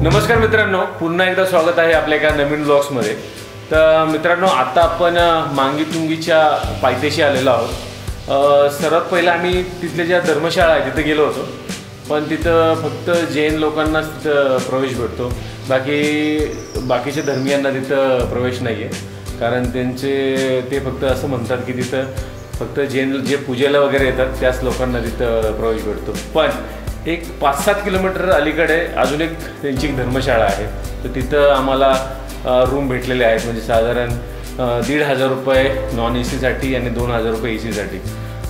नमस्कार मित्रांनो, पुन्हा एकदा स्वागत आहे आपल्या एका नवीन ब्लॉग्समध्ये। तर मित्रांनो, आता आपण मांगी तुंगीच्या पायथ्याशी आलेलो आहोत। सर्वात पहिला आम्ही तिथल्या ज्या धर्मशाळा आहे तिथे गेलो होतो, पण तिथं फक्त जैन लोकांनाच तिथं प्रवेश भेटतो, बाकीच्या धर्मियांना तिथं प्रवेश नाही आहे। कारण ते फक्त असं म्हणतात की तिथं फक्त जैन जे पूजेला वगैरे येतात त्याच लोकांना तिथं प्रवेश भेटतो। पण एक 5-7 किलोमीटर अलीकडे अजून एक त्यांची एक धर्मशाळा आहे, तर तिथं आम्हाला रूम भेटलेले आहेत। म्हणजे साधारण 1,500 रुपये नॉन एसीसाठी आणि 2,000 रुपये एसीसाठी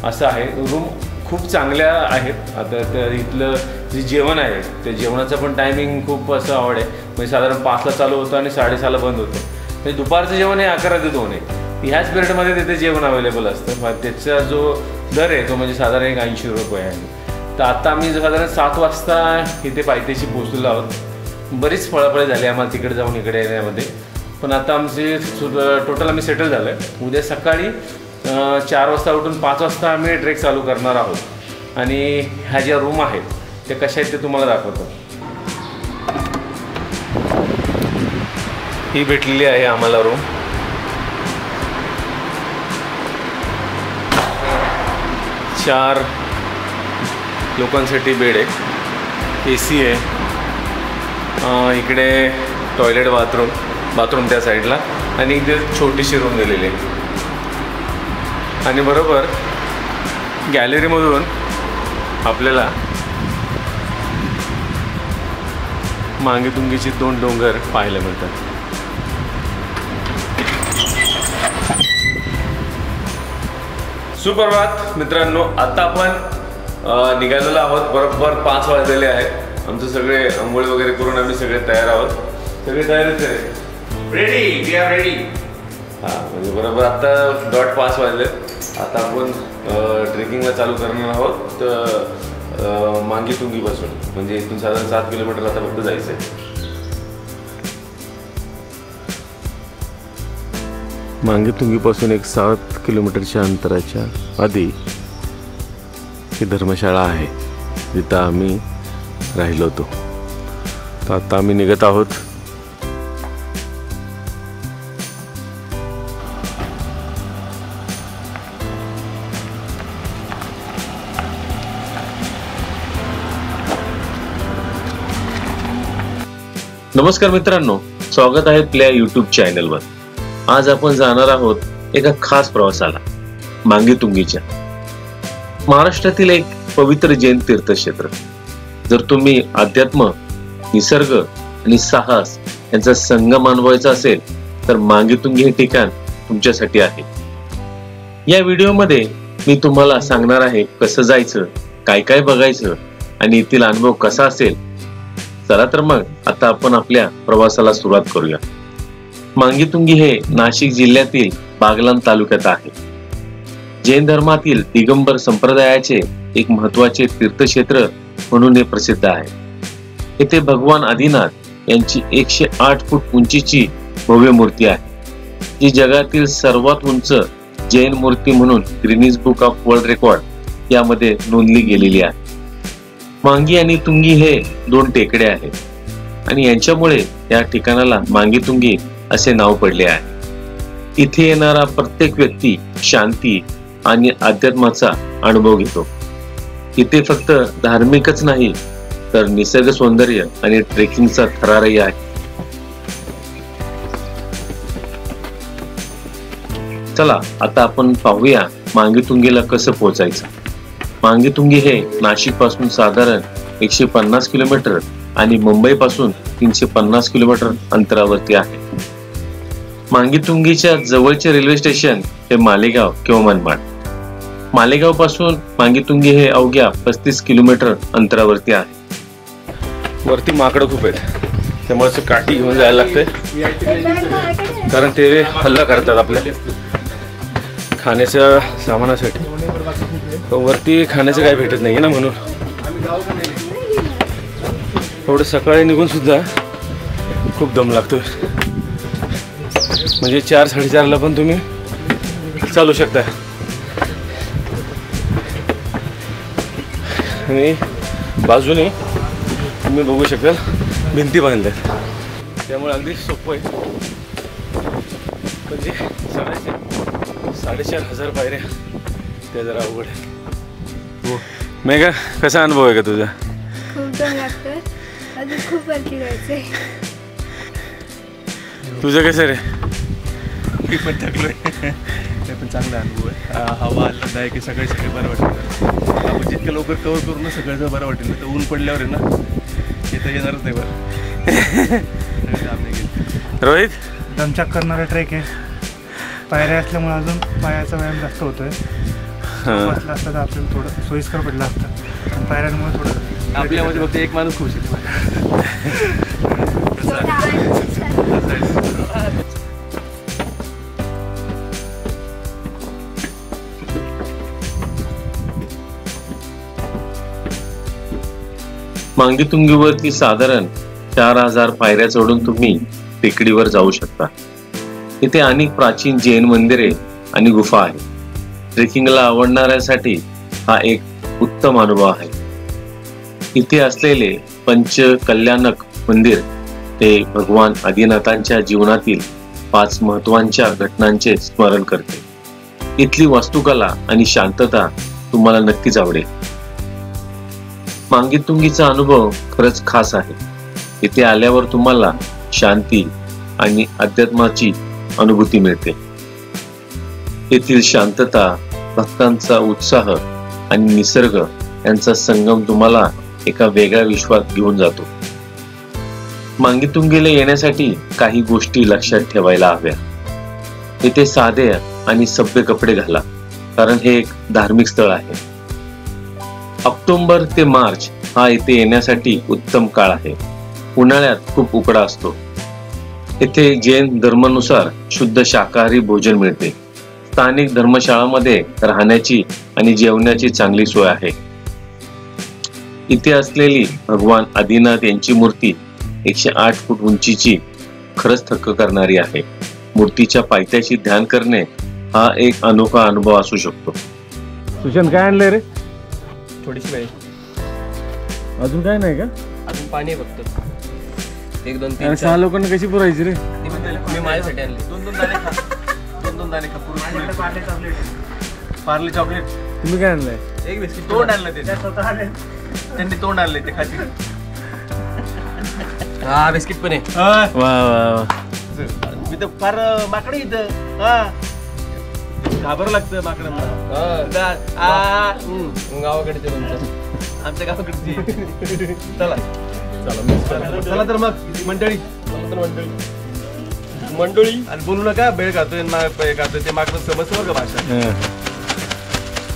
असं आहे। रूम खूप चांगल्या आहेत। आता त्या इथलं जे जेवण आहे ते जेवणाचं पण टायमिंग खूप असं आवड आहे। म्हणजे साधारण 5ला चालू होतं आणि 6:30ला बंद होतं। म्हणजे दुपारचं जेवण हे 11 ते 2 आहे। ह्याच पिरियडमध्ये तिथे जेवण अवेलेबल असतं। त्याचा जो दर आहे तो म्हणजे साधारण एक 80 रुपये आहे। तर आता आम्ही साधारण 7 वाजता इथे पायथ्याशी पोहोचलेलो आहोत। बरीच फळाफळे झाली आम्हाला तिकडे जाऊन इकडे येण्यामध्ये, पण आता आमचे टोटल आम्ही सेटल झालो आहे। उद्या सकाळी 4 वाजता उठून 5 वाजता आम्ही ट्रेक चालू करणार आहोत। आणि ह्या ज्या रूम आहेत ते कशा आहेत ते तुम्हाला दाखवतो। ही भेटलेली आहे आम्हाला रूम। चार लोकांसाठी बेड आहे, एसी आहे, इकडे टॉयलेट बाथरूम त्या साईडला, आणि इथे छोटीशी रूम दिलेली आहे। आणि बरोबर गॅलरीमधून आपल्याला मांगी तुंगीची 2 डोंगर पाहायला मिळतात। सुप्रभात मित्रांनो, आता आपण निघालेलो आहोत। बरोबर 5 वाजलेले आहेत। आमचं सगळे अंघोळ वगैरे करून आम्ही सगळे तयार आहोत। सगळे तयारच आहे, रेडी, वी आर रेडी। हां, म्हणजे बरोबर आता डॉट 5 वाजले। आता आपण ट्रेकिंगला चालू करणार आहोत मांगी तुंगीपासून। म्हणजे इथून साधारण 7 किलोमीटर आता फक्त जायचं आहे। मांगी तुंगीपासून एक 7 किलोमीटरच्या अंतराच्या आधी ही धर्मशाळा आहे जिथं आम्ही राहिलो होतो। तर आता आम्ही निघत आहोत। नमस्कार मित्रांनो, स्वागत आहे आपल्या YouTube चॅनलवर। आज आपण जाणार आहोत एका खास प्रवासाला, मांगी तुंगीच्या। महाराष्ट्रातील एक पवित्र जैन तीर्थक्षेत्र। जर तुम्ही अध्यात्म, निसर्ग आणि साहस यांचा संगम अनुभवायचा असेल तर मांगी तुंगी हे ठिकाण तुमच्यासाठी आहे। या व्हिडिओमध्ये मी तुम्हाला सांगणार आहे कसं जायचं, काय काय बघायचं आणि येथील अनुभव कसा असेल। चला तर मग आता आपण आपल्या प्रवासाला सुरुवात करूया। मांगी तुंगी हे नाशिक जिल्ह्यातील बागलाण तालुक्यात आहे। जैन धर्मातील दिगंबर संप्रदायाचे एक महत्त्वाचे तीर्थक्षेत्र म्हणून हे प्रसिद्ध आहे। येथे भगवान आदिनाथ यांची 108 फूट उंचीची भव्य मूर्ती आहे, जी जगातील सर्वात उंच जैन मूर्ती म्हणून Guinness book of world record यामध्ये नोंदली गेलेली आहे। मांगी आणि तुंगी हे 2 टेकडे आहेत आणि यांच्यामुळे या ठिकाणाला मांगी तुंगी असे नाव पडले आहे। इथे येणारा प्रत्येक व्यक्ती शांती आणि अध्यात्माचा अनुभव घेतो। इथे फक्त धार्मिकच नाही तर निसर्ग सौंदर्य आणि ट्रेकिंगचा थरारही आहे। चला आता आपण पाहूया मांगी तुंगीला कसं पोहोचायचं। मांगी तुंगी हे नाशिक पासून साधारण 150 किलोमीटर आणि मुंबई पासून 350 किलोमीटर अंतरावरती आहे। मांगी तुंगीच्या जवळचे रेल्वे स्टेशन हे मालेगाव किंवा मनमाड। मालेगाव पासून मांगी तुंगी हे अवघ्या 35 किलोमीटर अंतरावरती आहे। वरती माकडं खूप आहेत, त्यामुळे काठी घेऊन जायला लागते, कारण ते हल्ला करतात आपल्या खाण्याच्या सामानासाठी। वरती खाण्याचं काही भेटत नाही ना, म्हणून एवढं सकाळी निघून सुद्धा खूप दम लागतो। म्हणजे 4-4:30ला पण तुम्ही चालू शकता। आणि बाजूने तुम्ही बघू शकाल भिंती बांधल्या, त्यामुळे अगदी सोपं आहे. म्हणजे 4,500 पायऱ्या त्या जरा अवघड आहे. मेघा, कसा अनुभव आहे का तुझा? खूप दम लागतं, अजून खूप वरती जायचंय. तुझं कसं रे? मी पण थकलोय. ते पण चांगला अनुभव आहे. हवा आल्हाद आहे की सकाळी सकाळी बरं वाटेल. आपण जितकं लवकर कव्हर करू ना सगळं बरं वाटेल. तर ऊन पडल्यावर आहे ना येता येणारच नाही बरं. रोहित, दमछाक करणारा ट्रेक आहे. पायऱ्या असल्यामुळे अजून पायाचा व्यायाम जास्त होतोय. बसला असता तर आपल्याला थोडं सोयीस्कर पडलं असतं. पण पायऱ्यांमुळे थोडं आपल्यामध्ये फक्त एक माणूस खुश आहे. मांगीतुंगीवरती साधारण 4,000 पायऱ्या चढून तुम्ही टेकडीवर जाऊ शकता. इथे अनेक प्राचीन जैन मंदिरे आणि गुफा आहेत. ट्रेकिंगला आवडणाऱ्यासाठी हा एक उत्तम अनुभव आहे. इथे असलेले पंचकल्याणक मंदिर हे भगवान आदिनाथांच्या जीवनातील 5 महत्वाच्या घटनांचे स्मरण करते. इथली वास्तुकला आणि शांतता तुम्हाला नक्कीच आवडेल. मांगीतुंगीचा अनुभव खरंच खास आहे. इथे आल्यावर तुम्हाला शांती आणि अध्यात्माची अनुभूती मिळते. येथील शांतता, भक्तांचा उत्साह आणि निसर्ग यांचा संगम तुम्हाला एका वेगळ्या विश्वात घेऊन जातो. मांगीतुंगीला येण्यासाठी काही गोष्टी लक्षात ठेवायला हव्या. इथे साधे आणि सभ्य कपडे घाला, कारण हे एक धार्मिक स्थळ आहे. ऑक्टोबर ते मार्च हा इथे येण्यासाठी उत्तम काळ आहे. उन्हाळ्यात खूप उकडा असतो. इथे जैन धर्मानुसार शुद्ध शाकाहारी भोजन मिळते. स्थानिक धर्मशाळांमध्ये राहण्याची आणि जेवणाची चांगली सोय आहे. इथे असलेली भगवान आदिनाथ यांची मूर्ती 108 फूट उंचीची खरंच थक्क करणारी आहे. मूर्तीच्या पायथ्याशी ध्यान करणे हा एक अनोखा अनुभव असू शकतो. सुशांत, काय आणलंय रे? थोडीशी वेळ अजून काय नाही का? अजून पाणी आहे फक्त. 1 2 3 6 लोकांना कशी पुरायची रे? मी माझ्यासाठी आणले. 2 दाणे खा. 2 दाणे खा. पार्ले चॉकलेट. तुम्ही काय आणलंय? एक बिस्किट. तोंड आणलं ते त्यांनी तोंड आणलंय ते खाती. हा बिस्किट पण आहे. वा वा. मी तर फार माकडे इथं. घाबरं लागतं माकडांना. गावाकडचे तुमचं, आमच्या गावाकडची. चला चला तर मग मंडळी आणि बोलू नका. बेळ खातोय खातोय ते माकडं समजतं बरं का भाषा.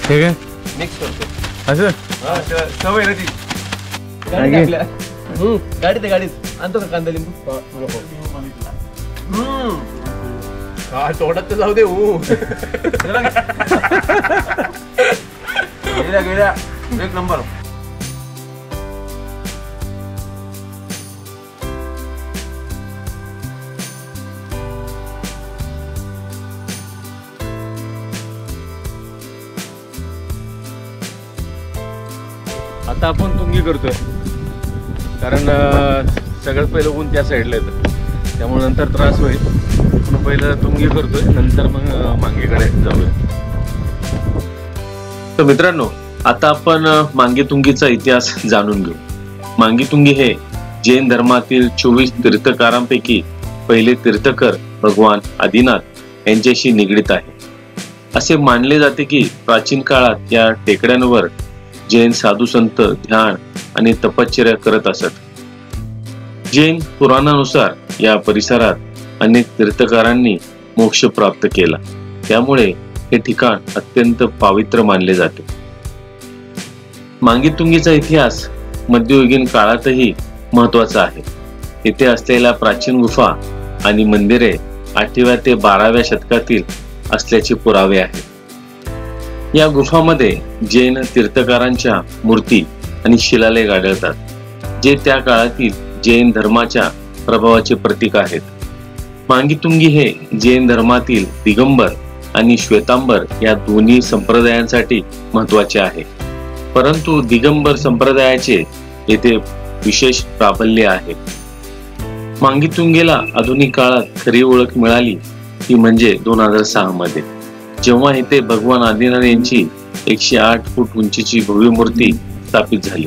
ठीक आहे, मिक्स करतो असं सवय ना ती. गाडीत आहे गाडीत. आणतो का कांदा लिंबू? तोंडात तर जाऊ दे. गेल्या 1 नंबर. आता आपण तुंगी करतोय, कारण सगळ्यात पहिलं ऊन त्या साईडला येतं, त्यामुळे नंतर त्रास होईल. पण पहिलं तुंगी करतोय, नंतर मग मांगीकडे जाऊया. तर मित्रांनो, आता आपण मांगीतुंगीचा इतिहास जाणून घेऊ. मांगीतुंगी हे जैन धर्मातील 24 तीर्थकारांपैकी पहिले तीर्थकर भगवान आदिनाथ यांच्याशी निगडित आहे. असे मानले जाते की प्राचीन काळात या टेकड्यांवर जैन साधू संत ध्यान आणि तपश्चर्या करत असत. जैन पुराणानुसार या परिसरात अनेक तीर्थकारांनी मोक्ष प्राप्त केला, त्यामुळे हे ठिकाण अत्यंत पवित्र मानले जाते. मांगीतुंगीचा इतिहास मध्ययुगीन काळातही महत्वाचा आहे. येथे असलेल्या प्राचीन गुफा आणि मंदिरे 8व्या ते 12व्या शतकातील असल्याचे पुरावे आहेत. या गुफांमध्ये जैन तीर्थकारांच्या मूर्ती आणि शिलालेख आढळतात, जे त्या काळातील जैन धर्माच्या प्रभावाचे प्रतीक आहेत. मांगीतुंगी हे जैन धर्मातील दिगंबर आणि श्वेतांबर या दोन्ही संप्रदायांसाठी महत्वाचे आहे. परंतु दिगंबर संप्रदायाचे येथे विशेष प्राबल्य आहे. मांगीतुंगीला आधुनिक काळात खरी ओळख मिळाली ती म्हणजे 2006 मध्ये, जेव्हा इथे भगवान आदिनाथ यांची 108 फूट उंचीची भव्य मूर्ती स्थापित झाली.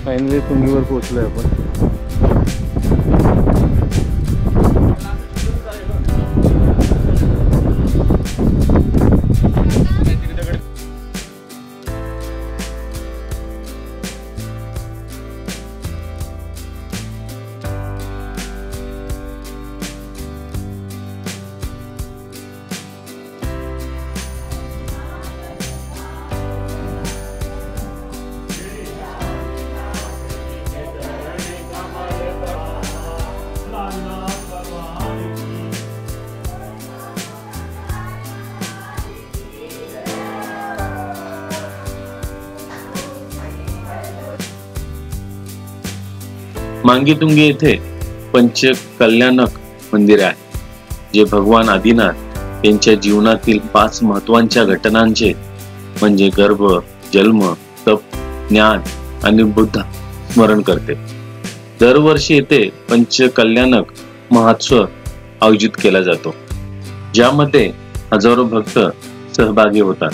फायनली तुंगीवर पोहोचलोय आपण. मांगीतुंगी येथे पंचकल्याणक मंदिर आहे, जे भगवान आदिनाथ यांच्या जीवनातील 5 महत्वाच्या घटनांचे म्हणजे गर्भ, जन्म, तप, ज्ञान आणि बुद्ध स्मरण करते. दरवर्षी येथे पंचकल्याणक महोत्सव आयोजित केला जातो, ज्यामध्ये हजारो भक्त सहभागी होतात.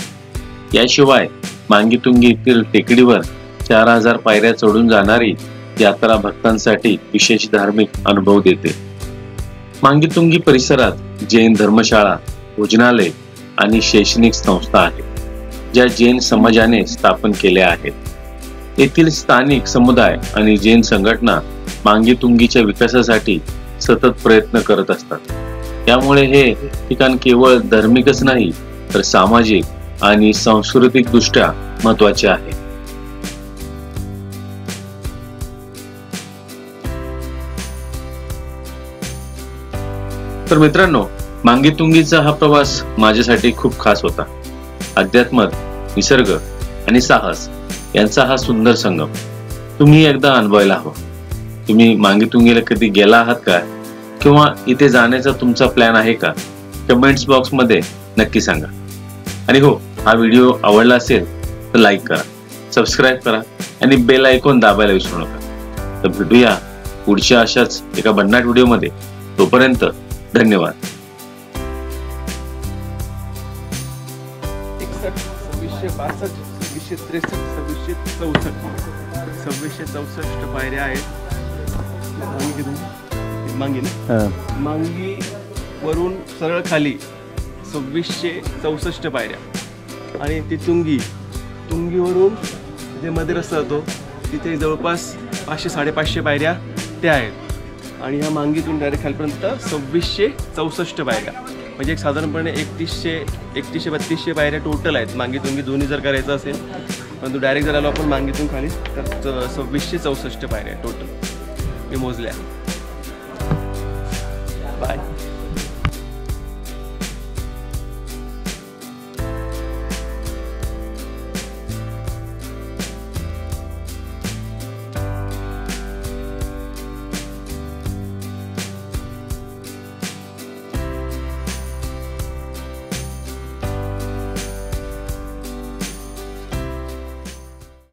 याशिवाय मांगीतुंगी येथील टेकडीवर 4000 पायऱ्या चढून जाणारी यात्रा भक्तांसाठी विशेष धार्मिक अनुभव देते. मांगीतुंगी परिसरात जैन धर्मशाळा, भोजनालय आणि शैक्षणिक संस्था आहेत, ज्या जैन समाजाने स्थापन केल्या आहेत. येथील स्थानिक समुदाय आणि जैन संघटना मांगीतुंगीच्या विकासासाठी सतत प्रयत्न करत असतात. त्यामुळे हे ठिकाण केवळ धार्मिकच नाही तर सामाजिक आणि सांस्कृतिक दृष्ट्या महत्वाचे आहे. तर मित्रांनो, मांगीतुंगीचा हा प्रवास माझ्यासाठी खूप खास होता. अध्यात्म, निसर्ग आणि साहस यांचा हा सुंदर संगम तुम्ही एकदा अनुभवायला हवा. तुम्ही मांगीतुंगीला कधी गेला आहात का, किंवा इथे जाण्याचा तुमचा प्लॅन आहे का? कमेंट्स बॉक्स मध्ये नक्की सांगा. आणि हो, हा व्हिडिओ आवडला असेल तर लाईक करा, सबस्क्राईब करा आणि बेल आयकॉन दाबायला विसरू नका. तर भेटूया पुढच्या अशाच एका भन्नाट व्हिडिओमध्ये. तोपर्यंत धन्यवाद. 2662, 2663, 2664 पायऱ्या आहेत. मांगी ना, मांगी वरून सरळ खाली 2664 पायऱ्या. आणि ती तुंगीवरून जे मध्ये रस्ता जातो तिथे जवळपास 500-550 पायऱ्या त्या आहेत. आणि ह्या मांगीतून डायरेक्ट खालपर्यंत 2664 पायऱ्या, म्हणजे एक साधारणपणे 3100-3200 पायऱ्या टोटल आहेत. मांगीतुंगी दोन्ही जर करायचं असेल, परंतु डायरेक्ट जर आलो आपण मांगीतून खाली तर 2664 पायऱ्या टोटल मी मोजल्या. बाय.